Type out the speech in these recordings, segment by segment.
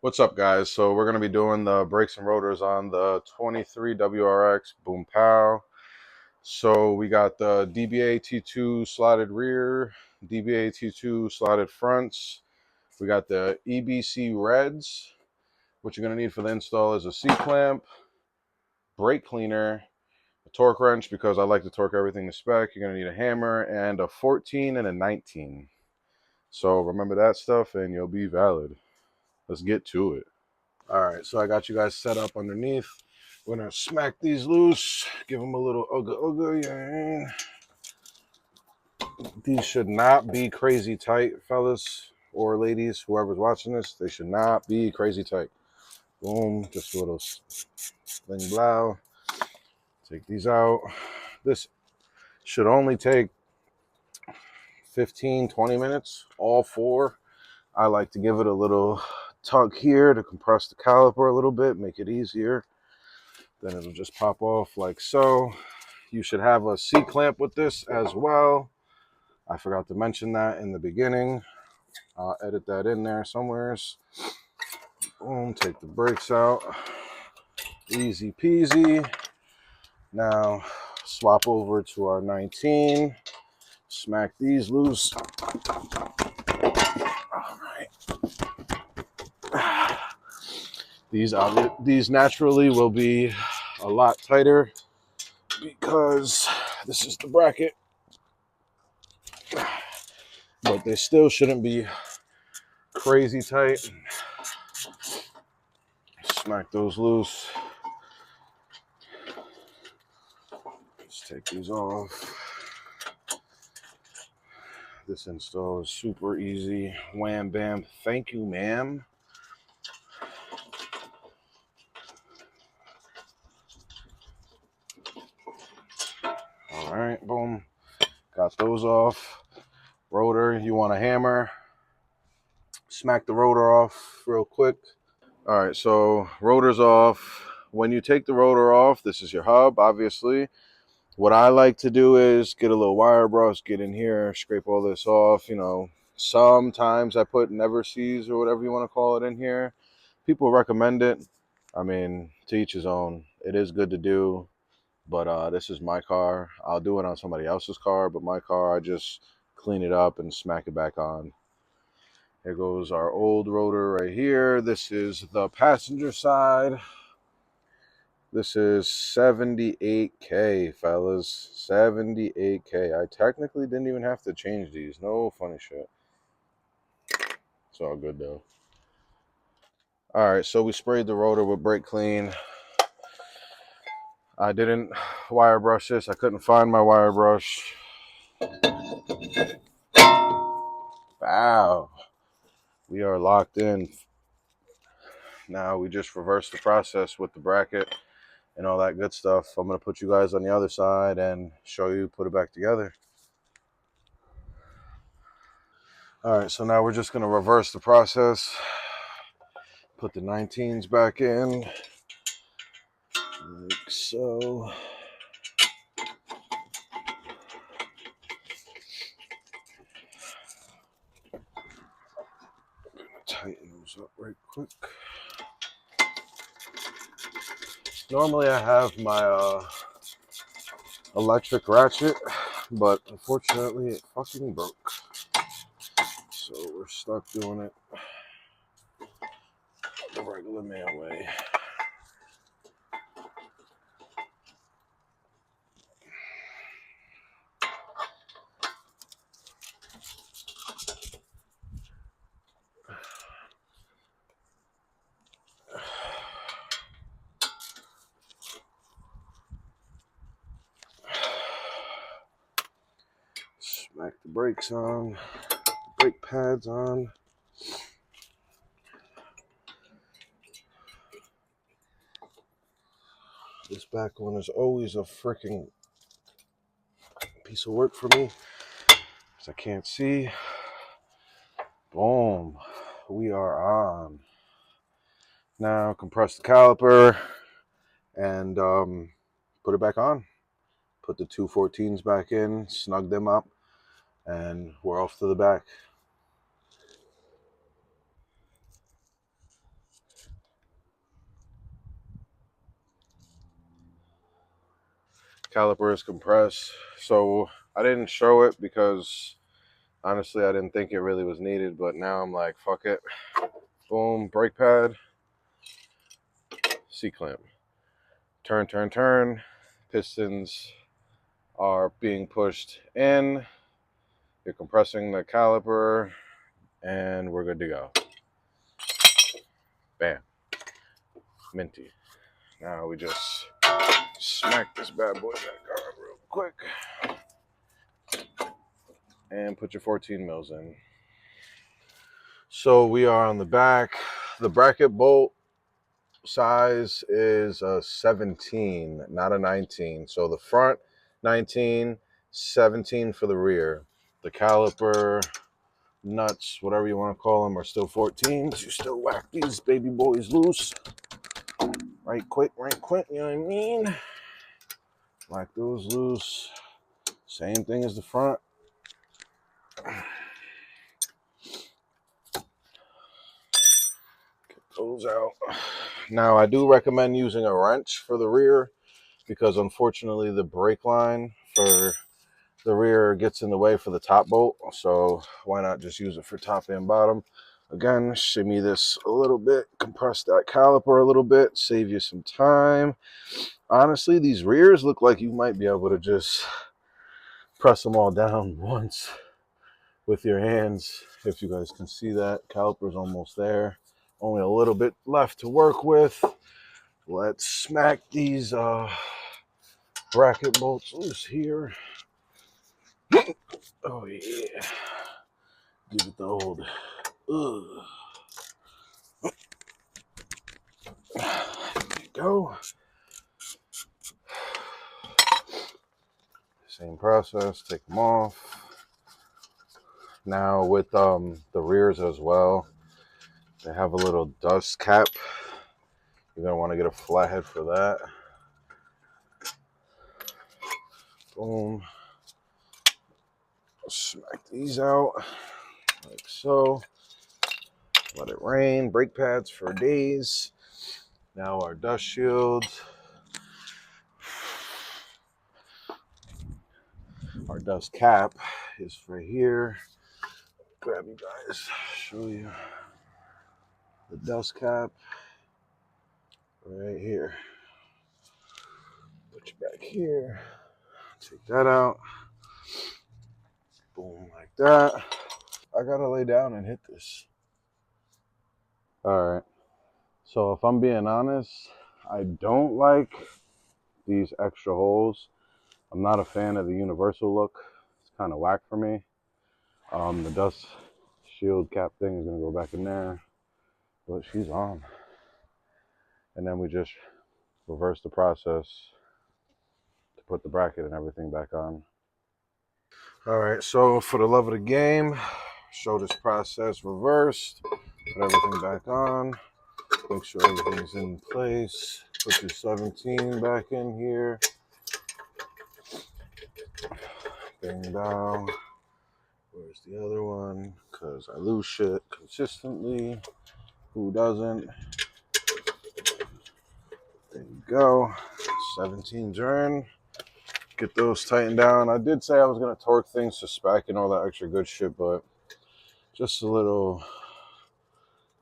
What's up, guys? So we're going to be doing the brakes and rotors on the 23 WRX Boom Pow. So we got the DBA T2 slotted rear, DBA T2 slotted fronts. We got the EBC Reds. What you're going to need for the install is a C-clamp, brake cleaner, a torque wrench because I like to torque everything to spec. You're going to need a hammer and a 14 and a 19. So remember that stuff and you'll be valid. Let's get to it. All right, so I got you guys set up underneath. We're gonna smack these loose, give them a little ooga ooga. Yeah. These should not be crazy tight, fellas or ladies, whoever's watching this. They should not be crazy tight. Boom, just a little sling blow. Take these out. This should only take 15-20 minutes, all four. I like to give it a little tug here to compress the caliper a little bit, make it easier. Then it'll just pop off like so. You should have a C-clamp with this as well. I forgot to mention that in the beginning. I'll edit that in there somewheres. Boom, take the brakes out. Easy peasy. Now swap over to our 19. Smack these loose. All right. These naturally will be a lot tighter because this is the bracket, but they still shouldn't be crazy tight. Smack those loose. Let's take these off. This install is super easy. Wham bam. Thank you, ma'am. All right, boom. Got those off. Rotor, you want a hammer. Smack the rotor off real quick. All right, so rotor's off. When you take the rotor off, this is your hub, obviously. What I like to do is get a little wire brush, get in here, scrape all this off. Sometimes I put never sees or whatever you want to call it in here. People recommend it. I mean, to each his own. It is good to do, but this is my car. I'll do it on somebody else's car, but my car, I just clean it up and smack it back on. Here goes our old rotor right here. This is the passenger side. This is 78K, fellas. 78K. I technically didn't even have to change these. No funny shit. It's all good, though. All right, so we sprayed the rotor with brake clean. I didn't wire brush this. I couldn't find my wire brush. Wow. We are locked in. Now we just reverse the process with the bracket and all that good stuff. I'm going to put you guys on the other side and show you put it back together. All right, so now we're just going to reverse the process. Put the 19s back in, like so. I'm gonna tighten those up right quick. Normally I have my electric ratchet, but unfortunately it fucking broke. So we're stuck doing it the regular man way. Smack the brakes on, brake pads on. This back one is always a freaking piece of work for me because I can't see. Boom. We are on. Now compress the caliper and put it back on. Put the two 14s back in, snug them up, and we're off to the back. Caliper is compressed. So I didn't show it because honestly I didn't think it really was needed, but now I'm like, fuck it. Boom, brake pad, C-clamp. Turn, turn, turn. Pistons are being pushed in. You're compressing the caliper, and we're good to go. Bam. Minty. Now we just smack this bad boy back on real quick. And put your 14 mils in. So we are on the back. The bracket bolt size is a 17, not a 19. So the front 19, 17 for the rear. The caliper, nuts, whatever you want to call them, are still 14s. You still whack these baby boys loose. Right quick, you know what I mean? Whack those loose. Same thing as the front. Get those out. Now I do recommend using a wrench for the rear because unfortunately the brake line for the rear gets in the way for the top bolt. So why not just use it for top and bottom? Again, shimmy this a little bit, compress that caliper a little bit, save you some time. Honestly, these rears look like you might be able to just press them all down once with your hands. If you guys can see that, caliper's almost there. Only a little bit left to work with. Let's smack these bracket bolts loose here. Oh yeah. Give it the old ugh. There you go. Same process, take them off. Now with the rears as well, they have a little dust cap. You're gonna want to get a flathead for that. Boom. Smack these out like so. Let it rain. Brake pads for days. Now our dust shield. Our dust cap is for here. Grab you guys, show you the dust cap right here. Put you back here. Take that out. Boom, like that. I gotta lay down and hit this. All right. So if I'm being honest, I don't like these extra holes. I'm not a fan of the universal look. It's kind of whack for me. The dust shield cap thing is gonna go back in there, but she's on. And then we just reverse the process to put the bracket and everything back on. All right, so for the love of the game, show this process reversed, put everything back on, make sure everything's in place, put your 17 back in here, bang down. Where's the other one? Because I lose shit consistently. Who doesn't? There you go. 17's are in. Get those tightened down. I did say I was going to torque things to spec and all that extra good shit, but just a little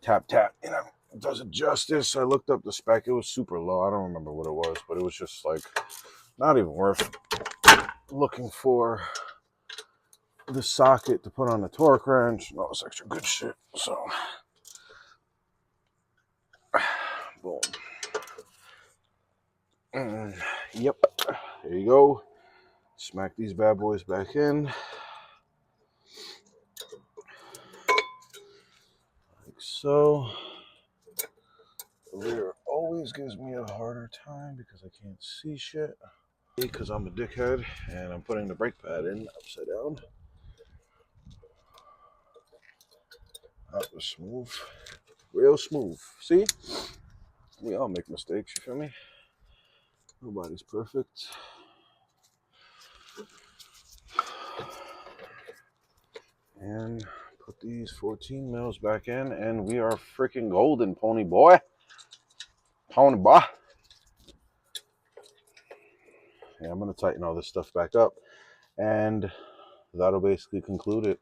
tap, you know, does it justice. I looked up the spec. It was super low. I don't remember what it was, but it was just like not even worth looking for the socket to put on the torque wrench and all this extra good shit. So, boom. Yep, there you go. Smack these bad boys back in. Like so. The rear always gives me a harder time because I can't see shit. Because I'm a dickhead and I'm putting the brake pad in upside down. That was smooth. Real smooth. See? We all make mistakes, you feel me? Nobody's perfect. And put these 14 mils back in and we are freaking golden, pony boy. Pony boy. yeah, I'm going to tighten all this stuff back up, and that'll basically conclude it.